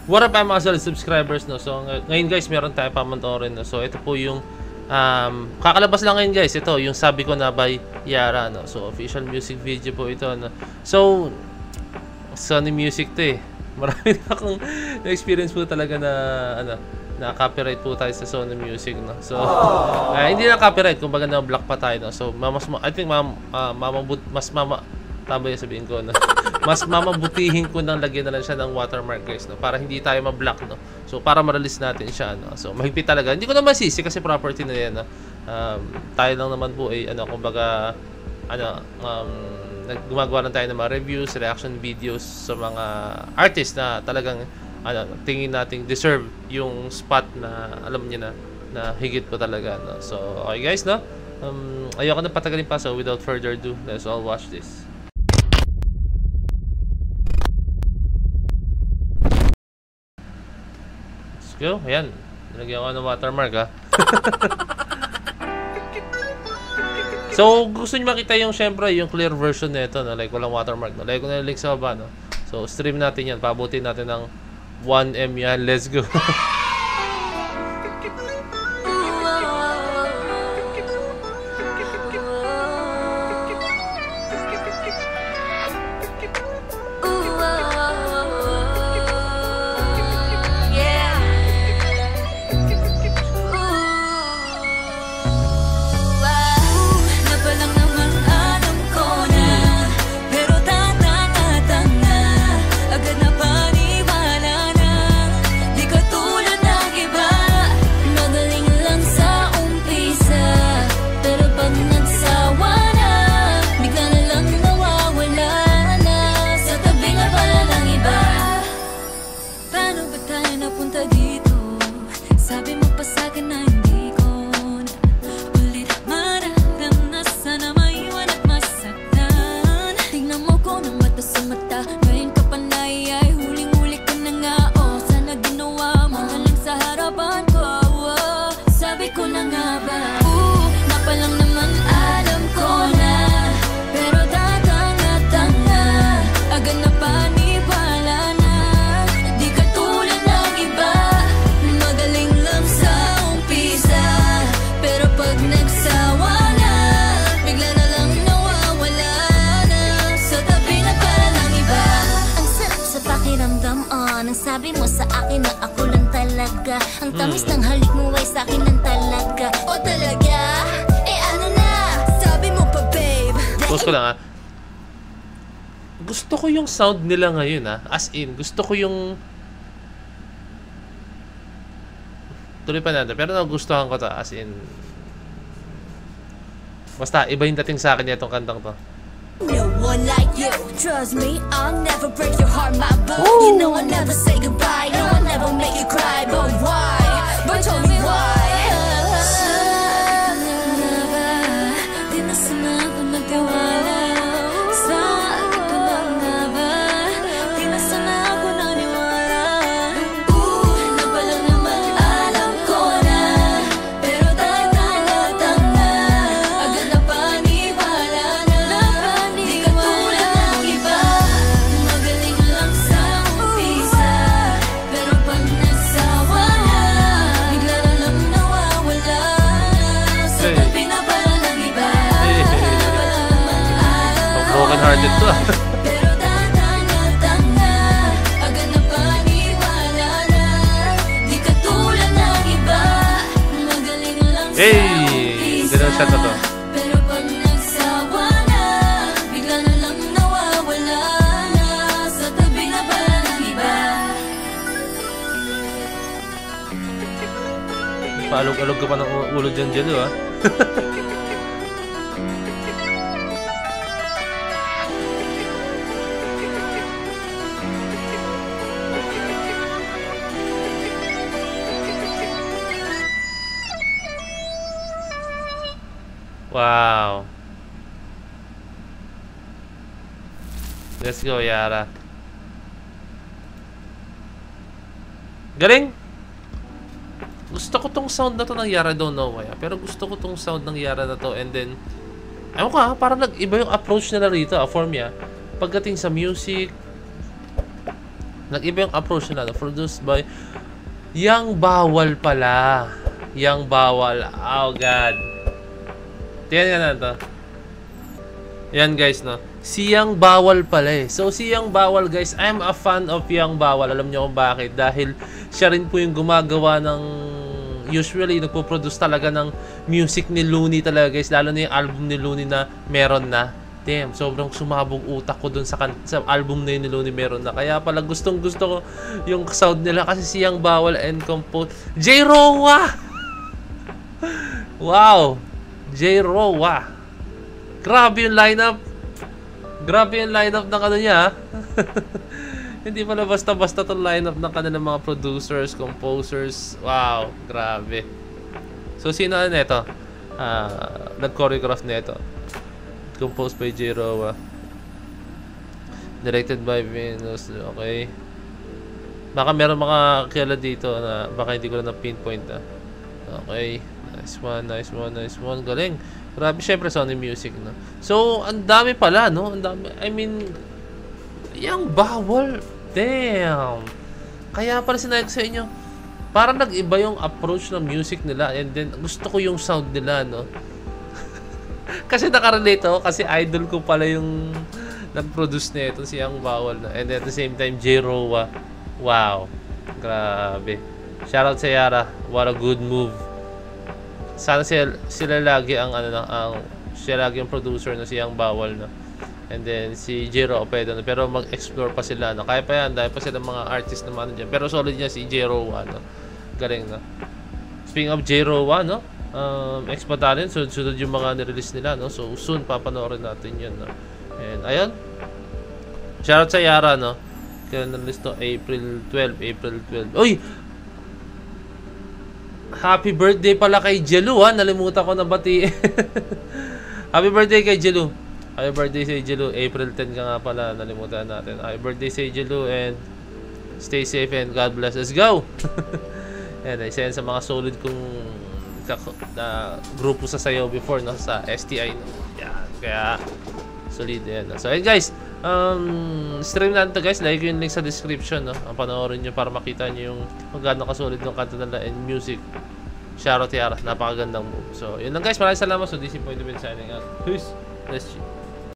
What up mga subscribers, no? So ngayon guys, meron tayong pamanoorin, no? So ito po yung kakalabas lang ngayon guys. Ito yung Sabi Ko Na by Yara, no? So official music video po ito, no? So Sony Music to eh. Marami na akong na-experience po talaga na na copyright po tayo sa Sony Music, no? So hindi na copyright, kumbaga na block pa tayo, no? So I think tama yung sabihin ko, no? Mas mamabutihin ko nang lagyan na lang siya ng watermark guys, no? Para hindi tayo ma-block, no? So para ma-release natin siya, no? So mahigpit talaga. Hindi ko naman sisi kasi property na yan, no? Tayo lang naman po ay kumbaga gumagawa lang tayo ng mga reviews, reaction videos sa mga artists na talagang tingin nating deserve yung spot na alam niyo na higit po talaga, no? So okay guys, no? Ayoko na patagalin pa, so without further ado, let's all watch this. Go, ayan. Nilagyan ko ng watermark, ha. So, gusto niyo makita yung, syempre, yung clear version nito, no? Like, walang watermark, no? Like, ko na yung link sa baba, no? So, stream natin yan. Pabutin natin ng 1M yan. Let's go. Sabi mo sa akin na ako lang talaga. Ang tamis ng halik mo ay sa akin lang talaga. O talaga? Eh ano na? Sabi mo pa babe. Pause ko lang, ha. Gusto ko yung sound nila ngayon, ha. As in, gusto ko yung tuloy pa natin. Pero nagustuhan ko to. As in, basta iba yung dating sa akin niya itong kantang to. No one like you. Trust me, I'll never break your heart, my boo. You know I'll never say goodbye. No, I'll never make you cry. But why? But tell me why? Di na sana ako nagtiwala. Saan ka lang nga ba? Di na sana ako naniwala. Na pala naman alam ko na. Pero dahil nalatang na, agad na paniwala na. Broken-hearted to, Pero datang na, agad na paniwala na. Di katulad ng iba, magaling lang sa umpisa. Ganun siya to. Pero pag nagsawa na, bigla na lang nawawala na. Sa tabi na pala ng iba. Paalog-alog ka pa ng ulo dyan, ha. Wow. Let's go, Yara. Galing! Gusto ko tong sound na to ng Yara, don't know why. Pero gusto ko tong sound ng Yara na to, and then ewan ko, parang nag-iba yung approach nila rito, for me, pagdating sa music, Nag-iba yung approach nila. No? Produced by Yang Bawal pala. Yang Bawal. Oh, God. Tingnan nga na to. Yan, guys, no? Si Yang Bawal pala eh. So, si Yang Bawal, guys, I'm a fan of Yang Bawal. Alam niyo kung bakit? Dahil siya rin po yung gumagawa ng... Usually, nagpo-produce talaga ng music ni Looney talaga, guys. Lalo na yung album ni Looney na meron na. Damn, sobrang sumabog utak ko dun sa album na yun ni Looney meron na. Kaya pala gustong gusto ko yung sound nila kasi siyang Bawal and compose. J. Rowa! Wow! J. Rowa! Grabe yung lineup! Grabe yung lineup ng ano niya. Hindi pala basta-basta itong lineup ng kanilang mga producers, composers. Wow! Grabe. So, sino na ito? Nag-choreograph na ito. Composed by J. Rowa. Directed by Venus. Okay. Baka meron mga kilala dito na baka hindi ko na pinpoint na. Okay. Nice one, nice one, nice one. Galing. Grabe, syempre Sony Music, no? So, ang dami pala, no? Ang dami. I mean, Yang Bawal. Damn. Kaya pala sinabi ko sa inyo, parang nag-iba yung approach ng music nila and then gusto ko yung sound nila, no? Kasi nakarelate ako kasi idol ko pala yung nag-produce na ito, si Yang Bawal na. And at the same time, J. Rowa. Wow. Grabe. Shoutout sa Yara. What a good move. Sana sila lagi ang sila lagi yung producer na si Yang Bawal na. And then si J. Rowa pwede na. Pero mag-explore pa sila, no? Kaya pa yan, dahil pa sila mga artist naman dyan. Pero solid niya si J. Rowa, no? Galing, no? Speaking of J. Rowa, no? Expo Talent, sunod yung mga nirelease nila, no? So, soon, papanoorin natin yun, no? And, ayun. Shoutout sa Yara, no? Kaya nirelease to April 12. Uy! Happy birthday pala kay Jelu, ha? Nalimutan ko na bati. Happy birthday kay Jelu. Happy birthday sa Jelu. April 10 ka nga pala. Nalimutan natin. Happy birthday sa Jelu and stay safe and God bless. Let's go! And isa yan sa mga solid kong grupo sa sayaw before, no? Sa STI, no? Yan. Kaya solid yan, no? So ayun, guys, stream natin to, guys. Like yung link sa description, no? Ang panoorin nyo para makita nyo yung magkano kasolid ng kanta nila and music. Shoutout Yara, napakagandang move. So yun lang, guys, maraming salamat. So this is Point signing out. Peace. Bless you.